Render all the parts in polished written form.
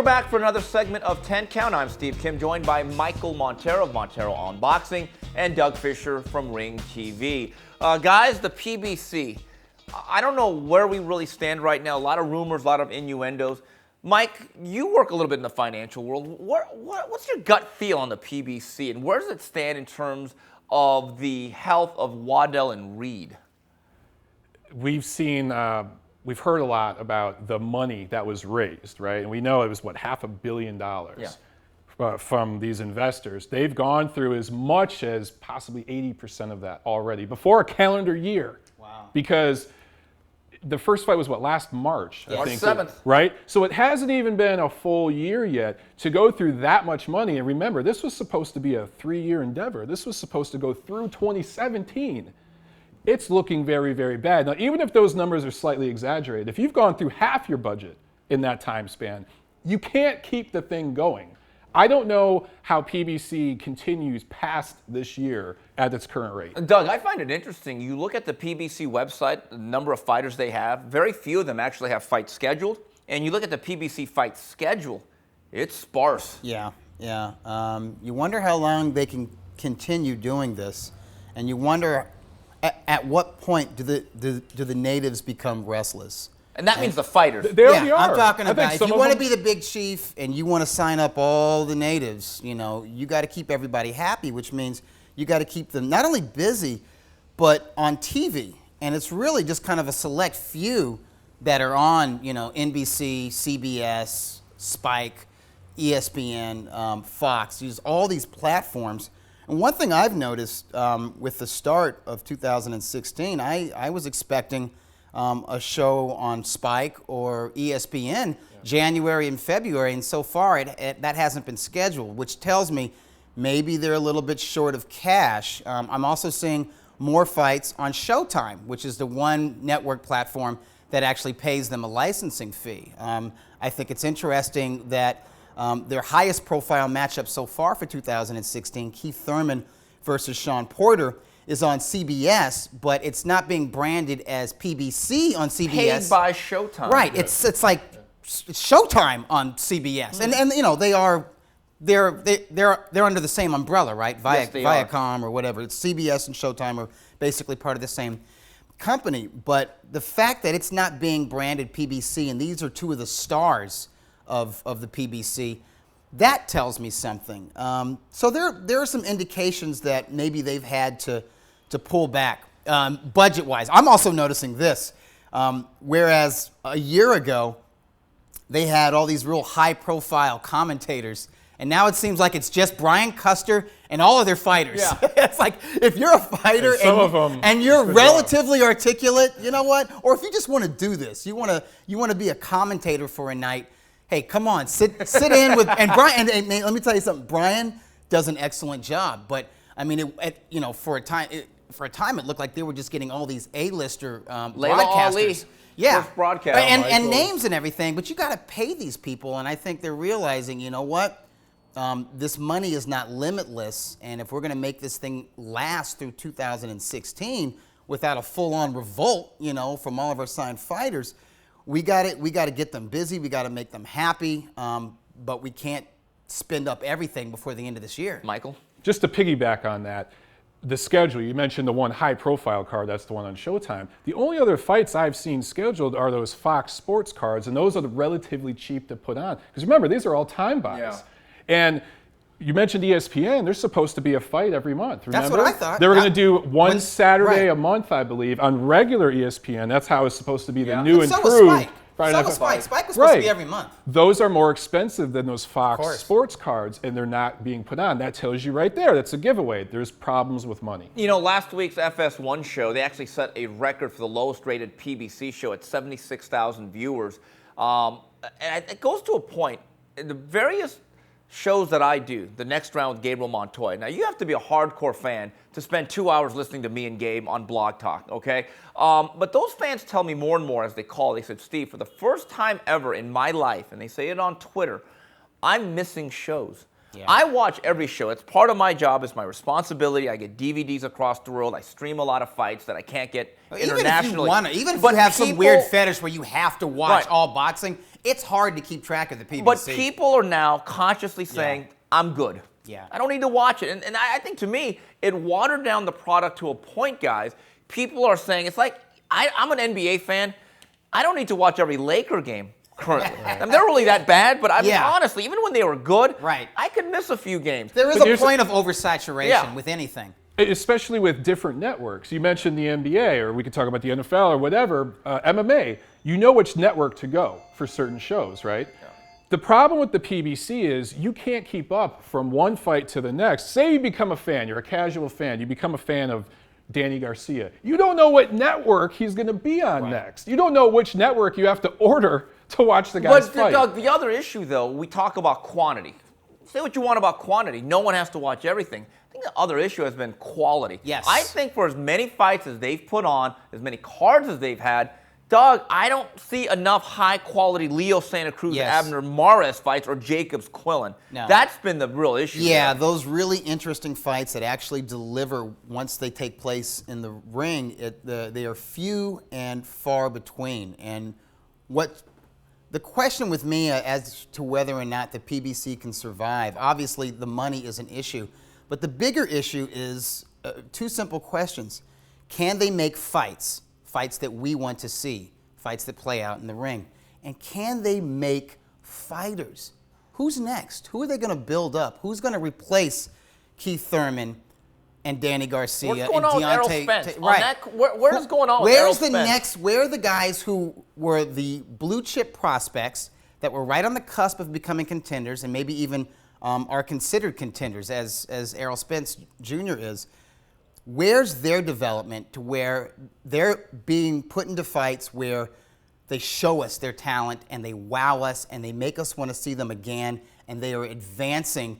we're back for another segment of 10 Count. I'm Steve Kim, joined by Michael Montero of Montero on Boxing and Doug Fischer from Ring TV. Guys, the PBC. I don't know where we really stand right now. A lot of rumors, a lot of innuendos. Mike, you work a little bit in the financial world. What's your gut feel on the PBC, and where does it stand in terms of the health of Waddell and Reed? We've heard a lot about the money that was raised, right? And we know it was, $500 million from these investors. They've gone through as much as possibly 80% of that already before a calendar year. Wow. Because the first fight was last March, I think. March 7th. Right? So it hasn't even been a full year yet to go through that much money. And remember, this was supposed to be a 3-year endeavor. This was supposed to go through 2017. It's looking very, very bad. Now, even if those numbers are slightly exaggerated, if you've gone through half your budget in that time span, you can't keep the thing going. I don't know how PBC continues past this year at its current rate. Doug, I find it interesting. You look at the PBC website, the number of fighters they have, very few of them actually have fights scheduled. And you look at the PBC fight schedule, it's sparse. Yeah. You wonder how long they can continue doing this, and you wonder at what point do the natives become restless? And that means the fighters. They already are. I'm talking about if you want to be the big chief and you want to sign up all the natives, you got to keep everybody happy, which means you got to keep them not only busy, but on TV. And it's really just kind of a select few that are on, NBC, CBS, Spike, ESPN, Fox, use all these platforms. And one thing I've noticed with the start of 2016, I was expecting a show on Spike or ESPN January and February, and so far that hasn't been scheduled, which tells me maybe they're a little bit short of cash. I'm also seeing more fights on Showtime, which is the one network platform that actually pays them a licensing fee. I think it's interesting that their highest profile matchup so far for 2016, Keith Thurman versus Sean Porter, is on CBS, but it's not being branded as PBC on CBS. Paid by Showtime. Right. It's like it's Showtime on CBS, and they're under the same umbrella, right? Viacom or whatever. It's CBS and Showtime are basically part of the same company. But the fact that it's not being branded PBC, and these are two of the stars of the PBC, that tells me something. So there are some indications that maybe they've had to pull back budget-wise. I'm also noticing this. Whereas a year ago, they had all these real high-profile commentators, and now it seems like it's just Brian Custer and all of their fighters. Yeah. It's like, if you're a fighter and you're relatively articulate, you know what? Or if you just want to do this, you want to be a commentator for a night, hey, come on, sit in with, and Brian, and let me tell you something, Brian does an excellent job, but I mean, for a time it looked like they were just getting all these A-lister broadcasters. Yeah, broadcast and names and everything, but you got to pay these people, and I think they're realizing, you know what, this money is not limitless, and if we're going to make this thing last through 2016 without a full-on revolt, from all of our signed fighters, we got to get them busy. We got to make them happy, but we can't spend up everything before the end of this year. Michael? Just to piggyback on that, the schedule, you mentioned the one high-profile card, that's the one on Showtime. The only other fights I've seen scheduled are those Fox Sports cards, and those are relatively cheap to put on. Because remember, these are all time buys. Yeah. And you mentioned ESPN. There's supposed to be a fight every month. Remember? That's what I thought. They were going to do one Saturday a month, I believe, on regular ESPN. That's how it's supposed to be the new and so improved. Was Spike. So was Spike. Spike was supposed to be every month. Those are more expensive than those Fox Sports cards, and they're not being put on. That tells you right there. That's a giveaway. There's problems with money. Last week's FS1 show, they actually set a record for the lowest rated PBC show at 76,000 viewers. And it goes to a point, the various shows that I do, the next round with Gabriel Montoya. Now, you have to be a hardcore fan to spend 2 hours listening to me and Gabe on Blog Talk, okay? But those fans tell me more and more as they call. They said, Steve, for the first time ever in my life, and they say it on Twitter, I'm missing shows. Yeah. I watch every show. It's part of my job. It's my responsibility. I get DVDs across the world. I stream a lot of fights that I can't get internationally. Even if you have some weird fetish where you have to watch all boxing, It's hard to keep track of the PBC. But people are now consciously saying, I'm good. Yeah. I don't need to watch it. And I think to me, it watered down the product to a point, guys. People are saying, it's like, I'm an NBA fan. I don't need to watch every Laker game currently. I mean, they're really that bad, but I mean, honestly, even when they were good, I could miss a few games. There is a point of oversaturation with anything. Especially with different networks. You mentioned the NBA, or we could talk about the NFL or whatever, MMA. You know which network to go for certain shows, right? Yeah. The problem with the PBC is you can't keep up from one fight to the next. Say you become a fan, you're a casual fan, you become a fan of Danny Garcia. You don't know what network he's going to be on next. You don't know which network you have to order to watch the guy's fight. But Doug, the other issue, though, we talk about quantity. Say what you want about quantity. No one has to watch everything. I think the other issue has been quality. Yes. I think for as many fights as they've put on, as many cards as they've had, Doug, I don't see enough high-quality Leo Santa Cruz, Abner Mares fights, or Jacobs Quillen. No. That's been the real issue. Yeah, those really interesting fights that actually deliver once they take place in the ring, they are few and far between. And the question with me as to whether or not the PBC can survive, obviously the money is an issue, but the bigger issue is two simple questions. Can they make fights that we want to see, fights that play out in the ring? And can they make fighters? Who's next? Who are they going to build up? Who's going to replace Keith Thurman and Danny Garcia? What's going on with Errol Spence? Where's going on with Errol Spence? Where are the guys who were the blue chip prospects that were right on the cusp of becoming contenders and maybe even are considered contenders as Errol Spence Jr. is? Where's their development to where they're being put into fights where they show us their talent and they wow us and they make us want to see them again, and they are advancing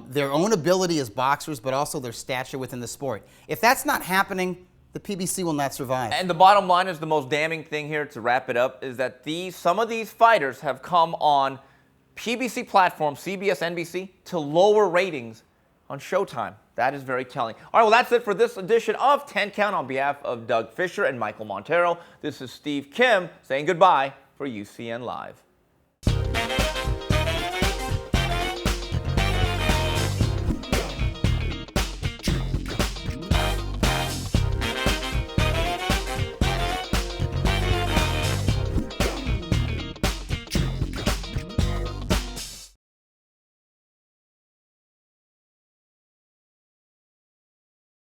their own ability as boxers, but also their stature within the sport? If that's not happening, the PBC will not survive. And the bottom line is, the most damning thing here, to wrap it up, is that some of these fighters have come on PBC platforms, CBS, NBC, to lower ratings on Showtime. That is very telling. All right, well, that's it for this edition of 10 Count. On behalf of Doug Fischer and Michael Montero, this is Steve Kim saying goodbye for UCN Live.